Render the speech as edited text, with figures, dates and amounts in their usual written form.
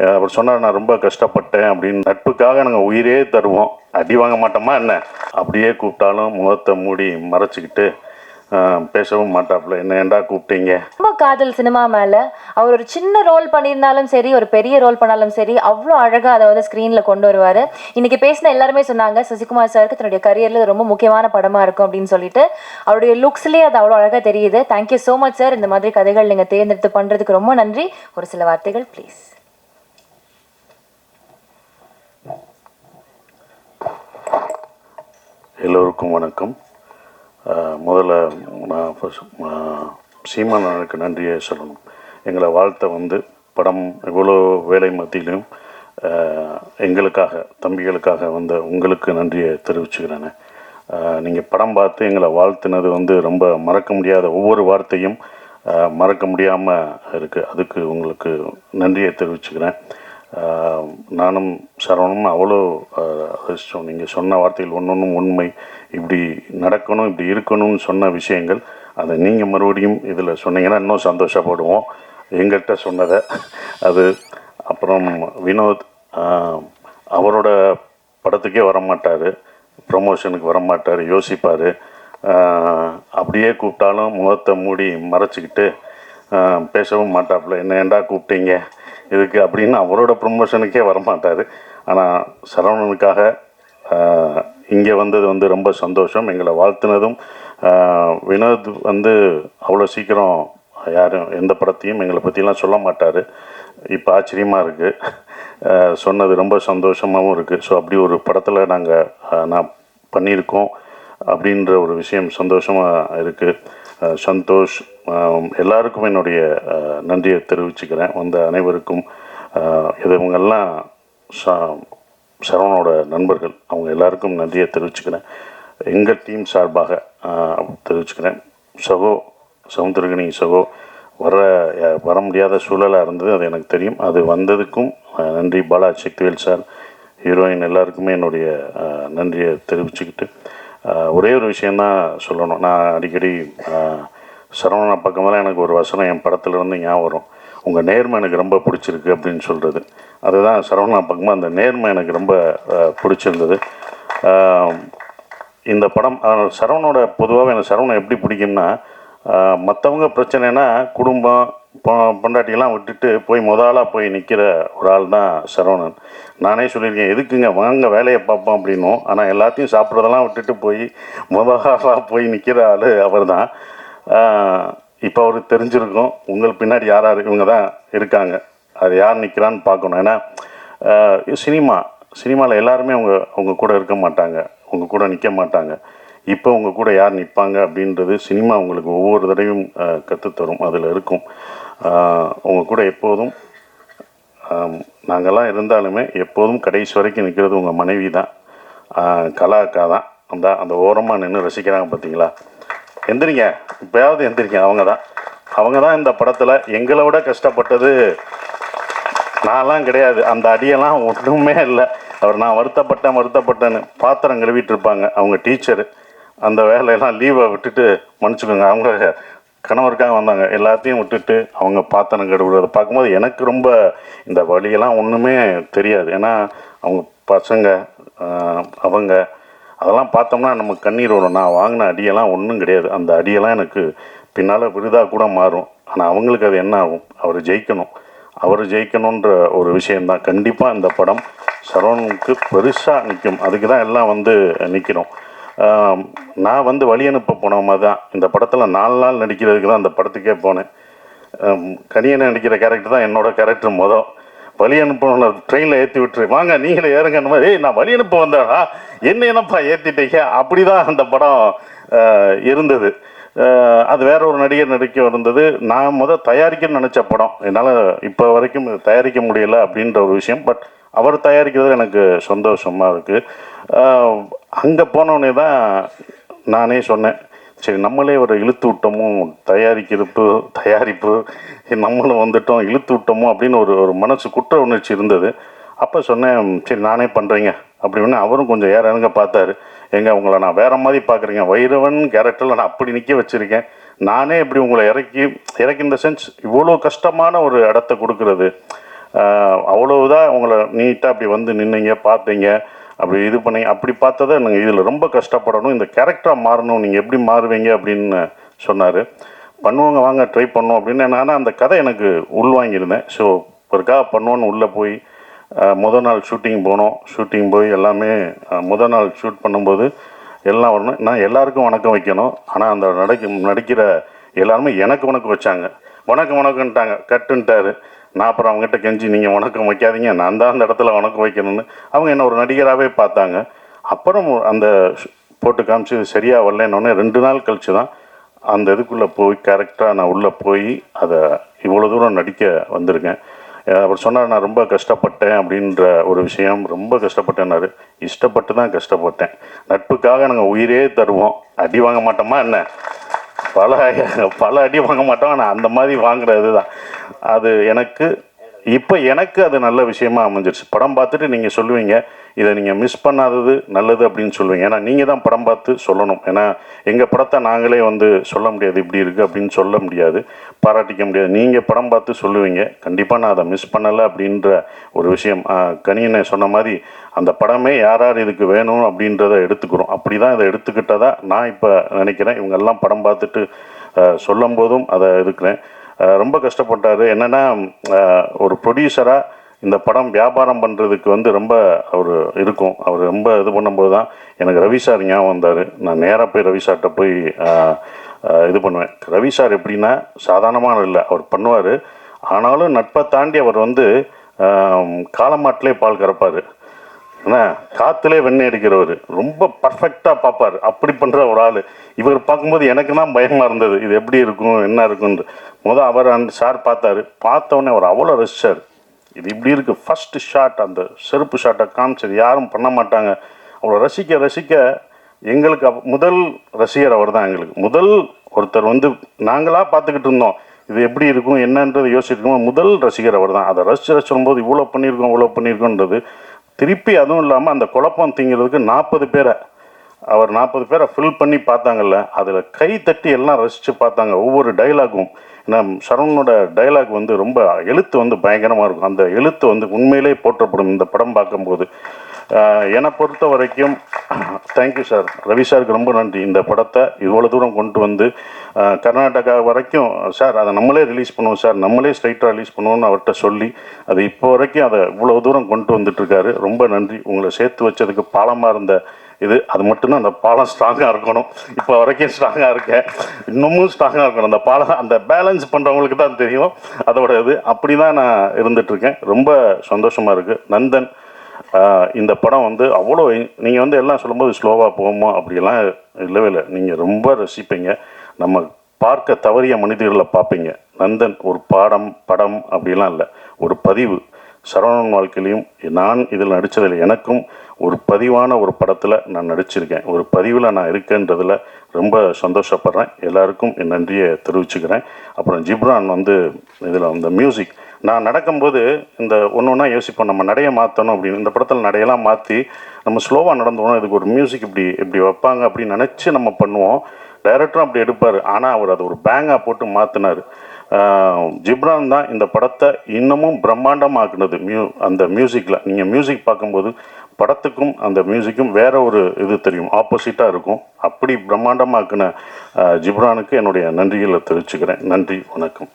அவர் சொன்னார், நான் ரொம்ப கஷ்டப்பட்டேன் அப்படின்னு. நட்புக்காக நாங்கள் உயிரே தருவோம், அடி வாங்க மாட்டோமா என்ன? அப்படியே கூப்பிட்டாலும் முகத்தை மூடி மறைச்சிக்கிட்டு பேசவும் மாட்டாப்புல. என்ன ஏண்டா கூப்பிட்டீங்க? ரொம்ப காதல் சினிமா மேலே. அவர் ஒரு சின்ன ரோல் பண்ணியிருந்தாலும் சரி, ஒரு பெரிய ரோல் பண்ணாலும் சரி, அவ்வளோ அழகாக அதை வந்து ஸ்க்ரீனில் கொண்டு வருவார். இன்னைக்கு பேசின எல்லாருமே சொன்னாங்க சசிகுமார் சாருக்கு தன்னுடைய கரியரில் ரொம்ப முக்கியமான படமாக இருக்கும் அப்படின்னு சொல்லிட்டு. அவருடைய லுக்ஸ்லேயே அது அவ்வளோ அழகாக தெரியுது. Thank you so much sir. இந்த மாதிரி கதைகள் நீங்கள் தேர்ந்தெடுத்து பண்ணுறதுக்கு ரொம்ப நன்றி. ஒரு சில வார்த்தைகள் ப்ளீஸ். எல்லோருக்கும் வணக்கம். முதல்ல நான் சீமானனுக்கு நன்றியை சொல்லணும். எங்களை வாழ்த்த வந்து படம் இவ்வளோ வேலை மத்தியிலும் எங்களுக்காக, தம்பிகளுக்காக வந்த உங்களுக்கு நன்றியை தெரிவிச்சுக்கிறேன். நீங்கள் படம் பார்த்து எங்களை வாழ்த்துனது வந்து ரொம்ப மறக்க முடியாத, ஒவ்வொரு வார்த்தையும் மறக்க முடியாமல் இருக்குது. அதுக்கு உங்களுக்கு நன்றியை தெரிவிச்சுக்கிறேன். நானும் சரவணனும் அவ்வளோ இஷ்டம். நீங்கள் சொன்ன வார்த்தைகள் ஒன்றொன்றும் உண்மை. இப்படி நடக்கணும், இப்படி இருக்கணும்னு சொன்ன விஷயங்கள் அதை நீங்கள் மறுபடியும் இதில் சொன்னீங்கன்னா இன்னும் சந்தோஷப்படுவோம். எங்கிட்ட சொன்னதை அது. அப்புறம் வினோத் அவரோட படத்துக்கே வரமாட்டார், ப்ரமோஷனுக்கு வரமாட்டார், யோசிப்பார். அப்படியே கூப்பிட்டாலும் முகத்தை மூடி மறைச்சிக்கிட்டு பேசவும் மாட்டாப்புல. என்ன ஏண்டா கூப்பிட்டீங்க இதுக்கு அப்படின்னு அவரோட ப்ரமோஷனுக்கே வரமாட்டார். ஆனால் சரவணனுக்காக இங்கே வந்தது வந்து ரொம்ப சந்தோஷம். எங்களை வாழ்த்துனதும் வினோத் வந்து அவ்வளோ சீக்கிரம் யாரும் எந்த படத்தையும் எங்களை பற்றிலாம் சொல்ல மாட்டார். இப்போ ஆச்சரியமாக இருக்குது, சொன்னது ரொம்ப சந்தோஷமாகவும் இருக்குது. ஸோ அப்படி ஒரு படத்தில் நான் பண்ணியிருக்கோம் அப்படின்ற ஒரு விஷயம் சந்தோஷமாக இருக்குது. சந்தோஷ், எல்லாருக்கும் என்னுடைய நன்றியை தெரிவிச்சுக்கிறேன். வந்த அனைவருக்கும். இவங்கெல்லாம் சரவணோட நண்பர்கள், அவங்க எல்லாருக்கும் நன்றியை தெரிவிச்சுக்கிறேன். எங்கள் டீம் சார்பாக தெரிவிச்சுக்கிறேன். சமுத்திரகனி சகோ வர முடியாத சூழலாக இருந்தது, அது எனக்கு தெரியும். அது வந்ததுக்கும் நன்றி. பாலா சக்திவேல் சார், ஹீரோயின் எல்லாருக்குமே என்னுடைய நன்றியை தெரிவிச்சுக்கிட்டு ஒரே ஒரு விஷயந்தான் சொல்லணும். நான் அடிக்கடி சரவணா பக்கமெல்லாம் எனக்கு ஒரு வசனம் என் படத்தில் வந்து ஞாபகம் வரும். உங்கள் நேர்மை எனக்கு ரொம்ப பிடிச்சிருக்கு அப்படின்னு சொல்கிறது. அதுதான் சரவணா பக்கமாக அந்த நேர்மை எனக்கு ரொம்ப பிடிச்சிருந்தது. இந்த படம் சரவணோட பொதுவாகவே எனக்கு சரவணன் எப்படி பிடிக்கும்னா, மற்றவங்க பிரச்சனைனா குடும்பம் பொண்டாட்டியெல்லாம் விட்டுட்டு போய் முதலாக போய் நிற்கிற ஒரு ஆள் தான் சரவணன். நானே சொல்லியிருக்கேன், எதுக்குங்க வாங்க வேலையை பார்ப்போம் அப்படின்னும். ஆனால் எல்லாத்தையும் சாப்பிட்றதெல்லாம் விட்டுட்டு போய் முதலாக போய் நிற்கிற ஆள் அவர் தான். இப்போ அவருக்கு தெரிஞ்சிருக்கும் உங்கள் பின்னாடி யார் இவங்க தான் இருக்காங்க, அது யார் நிற்கிறான்னு பார்க்கணும். ஏன்னா சினிமாவில் எல்லாருமே அவங்க கூட இருக்க மாட்டாங்க, உங்கள் கூட நிற்க மாட்டாங்க. இப்போ உங்கள் கூட யார் நிற்பாங்க அப்படின்றது சினிமா உங்களுக்கு ஒவ்வொரு தடவையும் கற்றுத்தரும். அதில் இருக்கும். உங்கள் கூட எப்போதும் நாங்கள்லாம் இருந்தாலுமே எப்போதும் கடைசி வரைக்கும் நிற்கிறது உங்கள் மனைவி தான், கலா அக்கா தான். அந்த ஓரமாக நின்று ரசிக்கிறாங்க பார்த்தீங்களா? எந்திரிங்க, இப்போயாவது எந்திரிங்க. அவங்க தான் இந்த படத்தில் எங்களை விட கஷ்டப்பட்டது. நான்லாம் கிடையாது, அந்த அடியெல்லாம் ஒன்றுமே இல்லை. நான் வருத்தப்பட்டேன்னு பாத்திரம் கழுவிட்டு இருப்பாங்க அவங்க டீச்சரு. அந்த வேலையெல்லாம் லீவை விட்டுட்டு, மன்னிச்சுக்கோங்க, அவங்க கணவருக்காக வந்தாங்க, எல்லாத்தையும் விட்டுட்டு அவங்க பாத்திரம் கழுவுறதை பார்க்கும்போது எனக்கு ரொம்ப இந்த வழியெல்லாம் ஒன்றுமே தெரியாது. ஏன்னா அவங்க பசங்க அவங்க அதெல்லாம் பார்த்தோம்னா நமக்கு கண்ணீர் வரும். நான் வாங்கின அடியெல்லாம் ஒன்றும் கிடையாது. அந்த அடியெல்லாம் எனக்கு பின்னால் விருதாக கூட மாறும். ஆனால் அவங்களுக்கு அது என்ன ஆகும்? அவர் ஜெயிக்கணுன்ற ஒரு விஷயந்தான். கண்டிப்பாக இந்த படம் சரவணனுக்கு பெருசாக நிற்கும். அதுக்கு தான் எல்லாம் வந்து நிற்கிறோம். நான் வந்து வழி அனுப்ப போனவங்க தான் இந்த படத்தில் 4 நாள் நடிக்கிறதுக்கு தான் அந்த படத்துக்கே போனேன். கனியனை நடிக்கிற கேரக்டர் தான் என்னோடய கேரக்டர். வழி அனுப்ப ட்ரெயினில் ஏற்றி விட்டுரு, வாங்க நீங்களே ஏறுங்க. அந்த மாதிரி நான் வழி அனுப்ப வந்தேனா, என்னப்பா ஏற்றிட்டீங்க? அப்படி தான் அந்த படம் இருந்தது. அது வேற ஒரு நடிகர் நடிக்க இருந்தது. நான் தயாரிக்கணும்னு நினச்ச படம், என்னால் இப்போ வரைக்கும் தயாரிக்க முடியலை அப்படின்ற ஒரு விஷயம். பட் அவர் தயாரிக்கிறது எனக்கு சந்தோஷமாக இருக்குது. அங்கே போனோடனே தான் நானே சொன்னேன், சரி நம்மளே ஒரு இழுத்து விட்டோமோ, தயாரிப்பு நம்மளும் வந்துட்டோம், இழுத்து விட்டோமோ அப்படின்னு ஒரு மனசு குற்ற உணர்ச்சி இருந்தது. அப்போ சொன்னேன், சரி நானே பண்ணுறீங்க அப்படின்னு. அவரும் கொஞ்சம் இறங்க பார்த்தாரு. உங்களை நான் வேறு மாதிரி பார்க்குறீங்க, வைரவன் கேரக்டரில் நான் அப்படி நிற்க வச்சுருக்கேன், நானே இப்படி உங்களை இறக்கி இந்த சென்ஸ் இவ்வளோ கஷ்டமான ஒரு இடத்த கொடுக்குறது அவ்வளவுதான் உங்களை நீட்டாக அப்படி வந்து நின்னீங்க, பார்த்தீங்க, அப்படி இது பண்ணீங்க. அப்படி பார்த்ததை நீங்கள் இதில் ரொம்ப கஷ்டப்படணும், இந்த கேரக்டராக மாறணும், நீங்கள் எப்படி மாறுவீங்க அப்படின்னு சொன்னார். பண்ணுவாங்க, வாங்க ட்ரை பண்ணோம் அப்படின்னு. ஆனால் அந்த கதை எனக்கு உள்வாங்கியிருந்தேன். ஸோ ஒருக்காக பண்ணுவோன்னு உள்ளே போய் முதல் நாள் ஷூட்டிங் போனோம். ஷூட்டிங் போய் எல்லாமே முதல் நாள் ஷூட் பண்ணும்போது எல்லாம் வரணும். நான் எல்லாருக்கும் வணக்கம் வைக்கணும். ஆனால் அந்த நடிக்கிற எல்லாருமே எனக்கு வணக்கம் வச்சாங்க. வணக்கம்ன்ட்டாங்க, கட்டுன்ட்டாரு. நான் அப்புறம் அவங்ககிட்ட கெஞ்சி, நீங்கள் வணக்கம் வைக்காதீங்க, நான் தான் அந்த இடத்துல வணக்கம் வைக்கணும்னு. அவங்க என்ன ஒரு நடிகராகவே பார்த்தாங்க. அப்புறம் அந்த போட்டு காமிச்சு சரியாக வரலன்னொடனே 2 நாள் கழிச்சு தான் அந்த இதுக்குள்ளே போய் கரெக்டாக நான் உள்ளே போய் அதை இவ்வளோ தூரம் நடிக்க வந்திருக்கேன். அவர் சொன்னார், நான் ரொம்ப கஷ்டப்பட்டேன் அப்படின்ற ஒரு விஷயம். ரொம்ப கஷ்டப்பட்டேன்னாரு. இஷ்டப்பட்டு தான் கஷ்டப்பட்டேன். நட்புக்காக நாங்கள் உயிரே தருவோம். அடி வாங்க மாட்டோமா என்ன? பல அடி வாங்க மாட்டோம். ஆனால் அந்த மாதிரி வாங்குறது தான் அது. எனக்கு அது நல்ல விஷயமா அமைஞ்சிருச்சு. படம் பார்த்துட்டு நீங்கள் சொல்லுவீங்க, இதை நீங்கள் மிஸ் பண்ணாதது நல்லது அப்படின்னு சொல்லுவீங்க. ஏன்னா நீங்கள் தான் படம் பார்த்து சொல்லணும். ஏன்னா எங்கள் படத்தை நாங்களே வந்து சொல்ல முடியாது, இப்படி இருக்குது அப்படின்னு சொல்ல முடியாது, பாராட்டிக்க முடியாது. நீங்கள் படம் பார்த்து சொல்லுவீங்க. கண்டிப்பாக நான் அதை மிஸ் பண்ணலை அப்படின்ற ஒரு விஷயம். கனியனை சொன்ன மாதிரி அந்த படமே யார் யார் இதுக்கு வேணும் அப்படின்றத எடுத்துக்கிறோம். அப்படி தான் இதை எடுத்துக்கிட்டதா நான் இப்போ நினைக்கிறேன். இவங்கெல்லாம் படம் பார்த்துட்டு சொல்லும் போதும் அதை இருக்கிறேன். ரொம்ப கஷ்டப்பட்டார். என்னென்னா ஒரு ப்ரொடியூசராக இந்த படம் வியாபாரம் பண்ணுறதுக்கு வந்து ரொம்ப அவர் இருக்கும். அவர் ரொம்ப இது பண்ணும்போது தான் எனக்கு ரவி சார் ஞாபகம் வந்தார். நான் நேராக போய் ரவி சார்கிட்ட போய் இது பண்ணுவேன். ரவி சார் எப்படின்னா சாதாரணமான இல்லை, அவர் பண்ணுவார். ஆனாலும் நட்பை தாண்டி அவர் வந்து காலமாட்டிலே பால் கறப்பார். ஏன்னா காற்றுலே வெண்ணெய் அடிக்கிறவர். ரொம்ப பர்ஃபெக்டாக பார்ப்பார். அப்படி பண்ணுற ஒரு ஆள். இவர் பார்க்கும்போது எனக்கு தான் பயமாக இருந்தது, இது எப்படி இருக்கும் என்ன இருக்குன்னு. அவர் அந்த சார் பார்த்தோன்னே அவர் அவ்வளோ ரசிச்சார். இது இப்படி இருக்குது. ஃபஸ்ட்டு ஷாட், அந்த செருப்பு ஷாட்டை காமிச்சது யாரும் பண்ண மாட்டாங்க. அவ்வளோ ரசிக்க எங்களுக்கு முதல் ரசிகர் அவர் தான். எங்களுக்கு முதல் ஒருத்தர் வந்து நாங்களாக பார்த்துக்கிட்டு இருந்தோம், இது எப்படி இருக்கும் என்னன்றது யோசிச்சிருக்கோம். முதல் ரசிகர் அவர் தான். அதை ரசிச்சு சொல்லும்போது இவ்வளோ பண்ணியிருக்கோன்றது திருப்பி. அதுவும் இல்லாமல் அந்த குழப்பம் திங்கிறதுக்கு 40 பேரை அவர் 40 பேரை ஃபில் பண்ணி பார்த்தாங்கல்ல, அதில் கை தட்டி எல்லாம் ரசித்து பார்த்தாங்க. ஒவ்வொரு டைலாகும். ஏன்னா சரவணனோட டைலாக் வந்து ரொம்ப எழுத்து வந்து பயங்கரமாக இருக்கும். அந்த எழுத்து வந்து உண்மையிலே போற்றப்படும் இந்த படம் பார்க்கும்போது. என்னை பொறுத்த வரைக்கும் தேங்க்யூ சார், ரவி சாருக்கு ரொம்ப நன்றி. இந்த படத்தை இவ்வளோ தூரம் கொண்டு வந்து கர்நாடகா வரைக்கும், சார் அதை நம்மளே ரிலீஸ் பண்ணுவோம் சார், நம்மளே ஸ்ட்ரைட்டாக ரிலீஸ் பண்ணுவோம்னு அவர்கிட்ட சொல்லி அது இப்போ வரைக்கும் அதை இவ்வளோ தூரம் கொண்டு வந்துட்டுருக்காரு. ரொம்ப நன்றி. உங்களை சேர்த்து வச்சதுக்கு பாலமாக இருந்த அது மட்டும்தான். அந்த பாலம் ஸ்ட்ராங்காக இருக்கணும். இப்போ வரைக்கும் ஸ்ட்ராங்காக இருக்கேன், இன்னமும் ஸ்ட்ராங்காக இருக்கணும். அந்த பாலம் அந்த பேலன்ஸ் பண்ணுறவங்களுக்கு தான் தெரியும் அதோட இது. அப்படி தான் நான் இருந்துகிட்ருக்கேன். ரொம்ப சந்தோஷமாக இருக்குது. நந்தன் இந்த படம் வந்து அவ்வளோ நீங்கள் வந்து எல்லாம் சொல்லும்போது ஸ்லோவாக போகுமோ அப்படியெல்லாம் இல்லவே இல்லை. நீங்கள் ரொம்ப ரசிப்பீங்க. நம்ம பார்க்க தவறிய மனிதர்களை பார்ப்பீங்க. நந்தன் ஒரு படம் அப்படிலாம் இல்லை, ஒரு பதிவு. சரவணன் வாழ்க்கையிலையும் நான் இதில் நடித்ததில் எனக்கும் ஒரு பதிவான ஒரு படத்தில் நான் நடிச்சிருக்கேன். ஒரு பதிவில் நான் இருக்கேன்றதில் ரொம்ப சந்தோஷப்படுறேன். எல்லாருக்கும் என் நன்றியை தெரிவிச்சுக்கிறேன். அப்புறம் ஜிப்ரான் வந்து இதில் அந்த மியூசிக் நான் நடக்கும்போது இந்த ஒன்றா யோசிப்போம், நம்ம நடையை மாற்றணும் அப்படின்னு. இந்த படத்தில் நடையெல்லாம் மாற்றி நம்ம ஸ்லோவாக நடந்துவோம், இதுக்கு ஒரு மியூசிக் இப்படி வைப்பாங்க அப்படின்னு நினச்சி நம்ம பண்ணுவோம். டைரக்டரும் அப்படி எடுப்பார். ஆனால் அவர் அது ஒரு பேங்காக போட்டு மாற்றினார். ஜிப்ரான் தான் இந்த படத்தை இன்னமும் பிரம்மாண்டமாக்குனது. அந்த மியூசிக்கில் நீங்கள் மியூசிக் பார்க்கும்போது படத்துக்கும் அந்த மியூசிக்கும் வேற ஒரு இது தெரியும், ஆப்போசிட்டாக இருக்கும். அப்படி பிரம்மாண்டமாக்குன ஜிப்ரானுக்கு என்னுடைய நன்றிகளை தெரிவிச்சுக்கிறேன். நன்றி, வணக்கம்.